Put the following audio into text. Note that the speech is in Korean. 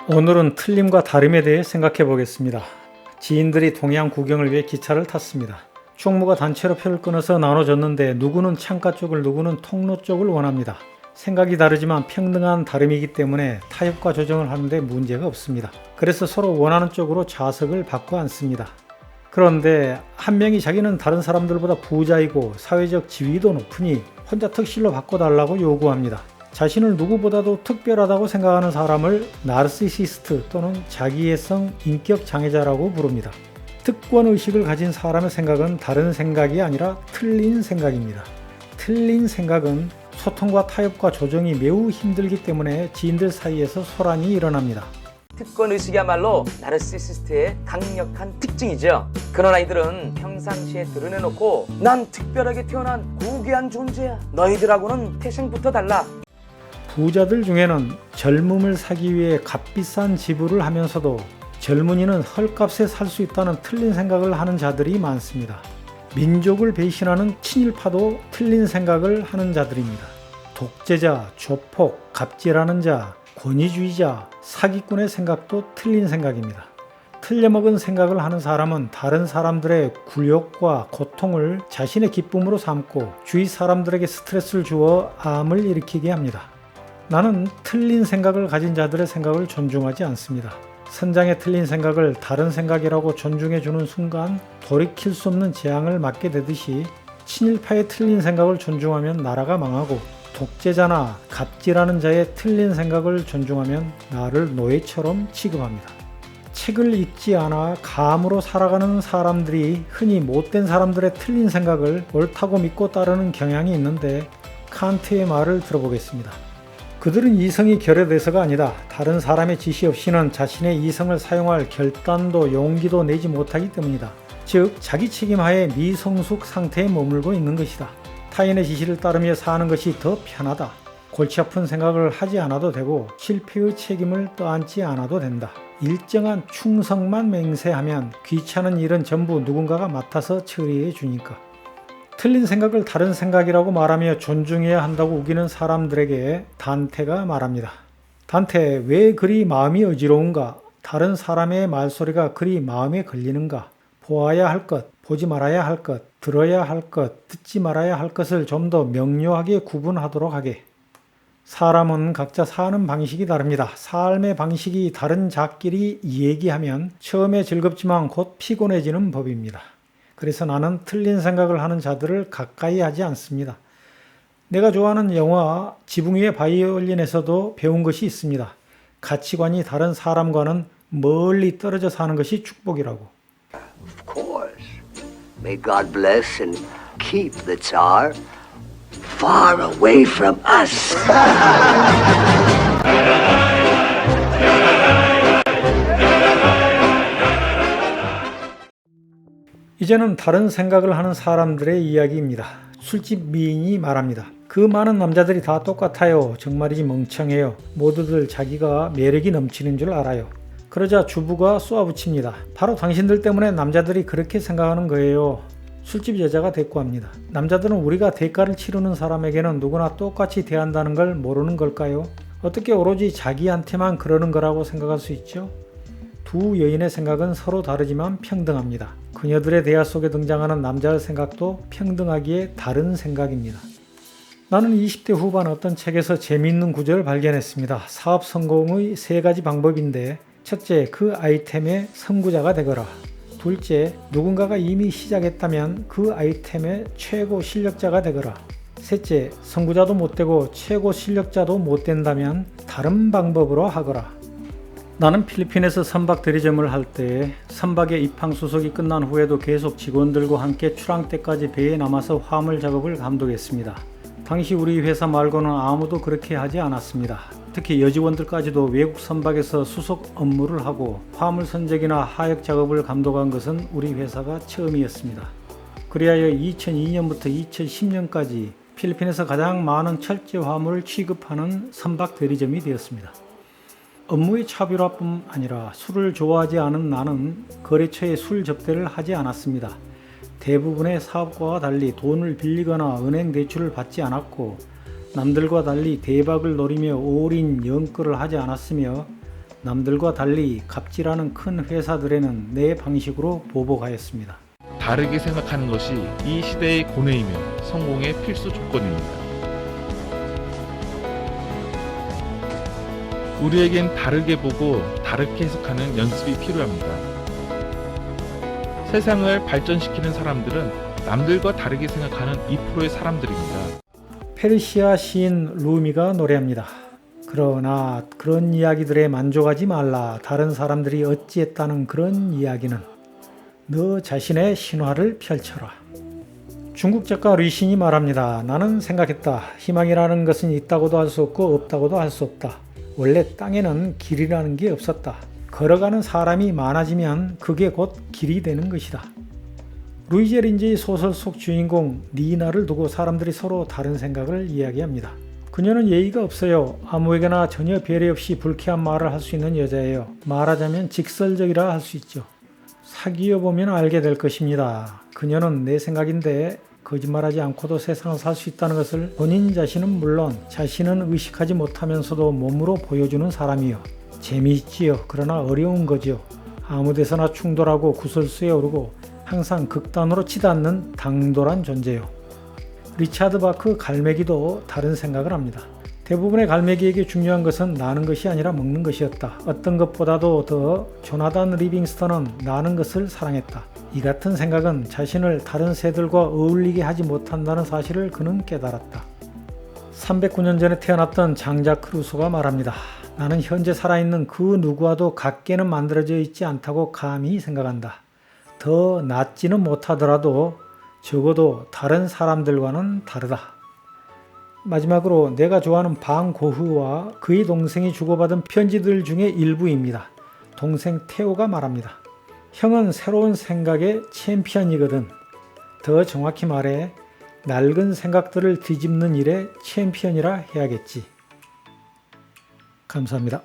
오늘은 틀림과 다름에 대해 생각해 보겠습니다. 지인들이 동해안 구경을 위해 기차를 탔습니다. 총무가 단체로 표를 끊어서 나눠줬는데 누구는 창가 쪽을 누구는 통로 쪽을 원합니다. 생각이 다르지만 평등한 다름이기 때문에 타협과 조정을 하는데 문제가 없습니다. 그래서 서로 원하는 쪽으로 좌석을 바꿔 앉습니다. 그런데 한 명이 자기는 다른 사람들보다 부자이고 사회적 지위도 높으니 혼자 특실로 바꿔달라고 요구합니다. 자신을 누구보다도 특별하다고 생각하는 사람을 나르시시스트 또는 자기애성 인격 장애자라고 부릅니다. 특권의식을 가진 사람의 생각은 다른 생각이 아니라 틀린 생각입니다. 틀린 생각은 소통과 타협과 조정이 매우 힘들기 때문에 지인들 사이에서 소란이 일어납니다. 특권의식이야말로 나르시시스트의 강력한 특징이죠. 그런 아이들은 평상시에 드러내놓고 난 특별하게 태어난 고귀한 존재야. 너희들하고는 태생부터 달라. 부자들 중에는 젊음을 사기 위해 값비싼 지불을 하면서도 젊은이는 헐값에 살 수 있다는 틀린 생각을 하는 자들이 많습니다. 민족을 배신하는 친일파도 틀린 생각을 하는 자들입니다. 독재자, 조폭, 갑질하는 자, 권위주의자, 사기꾼의 생각도 틀린 생각입니다. 틀려먹은 생각을 하는 사람은 다른 사람들의 굴욕과 고통을 자신의 기쁨으로 삼고 주위 사람들에게 스트레스를 주어 암을 일으키게 합니다. 나는 틀린 생각을 가진 자들의 생각을 존중하지 않습니다. 선장의 틀린 생각을 다른 생각이라고 존중해주는 순간 돌이킬 수 없는 재앙을 맞게 되듯이 친일파의 틀린 생각을 존중하면 나라가 망하고 독재자나 갑질하는 자의 틀린 생각을 존중하면 나를 노예처럼 취급합니다. 책을 읽지 않아 감으로 살아가는 사람들이 흔히 못된 사람들의 틀린 생각을 옳다고 믿고 따르는 경향이 있는데 칸트의 말을 들어보겠습니다. 그들은 이성이 결여돼서가 아니다. 다른 사람의 지시 없이는 자신의 이성을 사용할 결단도 용기도 내지 못하기 때문이다. 즉 자기 책임하에 미성숙 상태에 머물고 있는 것이다. 타인의 지시를 따르며 사는 것이 더 편하다. 골치 아픈 생각을 하지 않아도 되고 실패의 책임을 떠안지 않아도 된다. 일정한 충성만 맹세하면 귀찮은 일은 전부 누군가가 맡아서 처리해 주니까. 틀린 생각을 다른 생각이라고 말하며 존중해야 한다고 우기는 사람들에게 단테가 말합니다. 단테, 왜 그리 마음이 어지러운가? 다른 사람의 말소리가 그리 마음에 걸리는가? 보아야 할 것, 보지 말아야 할 것, 들어야 할 것, 듣지 말아야 할 것을 좀 더 명료하게 구분하도록 하게. 사람은 각자 사는 방식이 다릅니다. 삶의 방식이 다른 자끼리 얘기하면 처음에 즐겁지만 곧 피곤해지는 법입니다. 그래서 나는 틀린 생각을 하는 자들을 가까이 하지 않습니다. 내가 좋아하는 영화 지붕 위의 바이올린에서도 배운 것이 있습니다. 가치관이 다른 사람과는 멀리 떨어져 사는 것이 축복이라고. Of course. May God bless and keep the Tsar far away from us. 이제는 다른 생각을 하는 사람들의 이야기입니다. 술집 미인이 말합니다. 그 많은 남자들이 다 똑같아요. 정말이지 멍청해요. 모두들 자기가 매력이 넘치는 줄 알아요. 그러자 주부가 쏘아붙입니다. 바로 당신들 때문에 남자들이 그렇게 생각하는 거예요. 술집 여자가 대꾸합니다. 남자들은 우리가 대가를 치르는 사람에게는 누구나 똑같이 대한다는 걸 모르는 걸까요? 어떻게 오로지 자기한테만 그러는 거라고 생각할 수 있죠? 두 여인의 생각은 서로 다르지만 평등합니다. 그녀들의 대화 속에 등장하는 남자의 생각도 평등하기에 다른 생각입니다. 나는 20대 후반 어떤 책에서 재미있는 구절을 발견했습니다. 사업 성공의 3가지 방법인데 첫째, 그 아이템의 선구자가 되거라. 둘째, 누군가가 이미 시작했다면 그 아이템의 최고 실력자가 되거라. 셋째, 선구자도 못 되고 최고 실력자도 못 된다면 다른 방법으로 하거라. 나는 필리핀에서 선박 대리점을 할 때 선박의 입항수속이 끝난 후에도 계속 직원들과 함께 출항 때까지 배에 남아서 화물 작업을 감독했습니다. 당시 우리 회사 말고는 아무도 그렇게 하지 않았습니다. 특히 여직원들까지도 외국 선박에서 수속 업무를 하고 화물 선적이나 하역 작업을 감독한 것은 우리 회사가 처음이었습니다. 그리하여 2002년부터 2010년까지 필리핀에서 가장 많은 철제 화물을 취급하는 선박 대리점이 되었습니다. 업무의 차별화뿐 아니라 술을 좋아하지 않은 나는 거래처에 술 접대를 하지 않았습니다. 대부분의 사업과와 달리 돈을 빌리거나 은행 대출을 받지 않았고 남들과 달리 대박을 노리며 올인 연끌을 하지 않았으며 남들과 달리 갑질하는 큰 회사들에는 내 방식으로 보복하였습니다. 다르게 생각하는 것이 이 시대의 고뇌이며 성공의 필수 조건입니다. 우리에겐 다르게 보고 다르게 해석하는 연습이 필요합니다. 세상을 발전시키는 사람들은 남들과 다르게 생각하는 2%의 사람들입니다. 페르시아 시인 루미가 노래합니다. 그러나 그런 이야기들에 만족하지 말라. 다른 사람들이 어찌했다는 그런 이야기는 너 자신의 신화를 펼쳐라. 중국 작가 리신이 말합니다. 나는 생각했다. 희망이라는 것은 있다고도 할 수 없고 없다고도 할 수 없다. 원래 땅에는 길이라는 게 없었다. 걸어가는 사람이 많아지면 그게 곧 길이 되는 것이다. 루이제 린제의 소설 속 주인공 리나를 두고 사람들이 서로 다른 생각을 이야기합니다. 그녀는 예의가 없어요. 아무에게나 전혀 배려 없이 불쾌한 말을 할 수 있는 여자예요. 말하자면 직설적이라 할 수 있죠. 사귀어 보면 알게 될 것입니다. 그녀는 내 생각인데 거짓말하지 않고도 세상을 살 수 있다는 것을 본인 자신은 물론 자신은 의식하지 못하면서도 몸으로 보여주는 사람이요. 재미있지요. 그러나 어려운 거지요. 아무 데서나 충돌하고 구설수에 오르고 항상 극단으로 치닫는 당돌한 존재요. 리차드 바크 갈매기도 다른 생각을 합니다. 대부분의 갈매기에게 중요한 것은 나는 것이 아니라 먹는 것이었다. 어떤 것보다도 더 조나단 리빙스턴은 나는 것을 사랑했다. 이 같은 생각은 자신을 다른 새들과 어울리게 하지 못한다는 사실을 그는 깨달았다. 309년 전에 태어났던 장자크 루소가 말합니다. 나는 현재 살아있는 그 누구와도 같게는 만들어져 있지 않다고 감히 생각한다. 더 낫지는 못하더라도 적어도 다른 사람들과는 다르다. 마지막으로 내가 좋아하는 방 고흐와 그의 동생이 주고받은 편지들 중에 일부입니다. 동생 테오가 말합니다. 형은 새로운 생각의 챔피언이거든. 더 정확히 말해 낡은 생각들을 뒤집는 일의 챔피언이라 해야겠지. 감사합니다.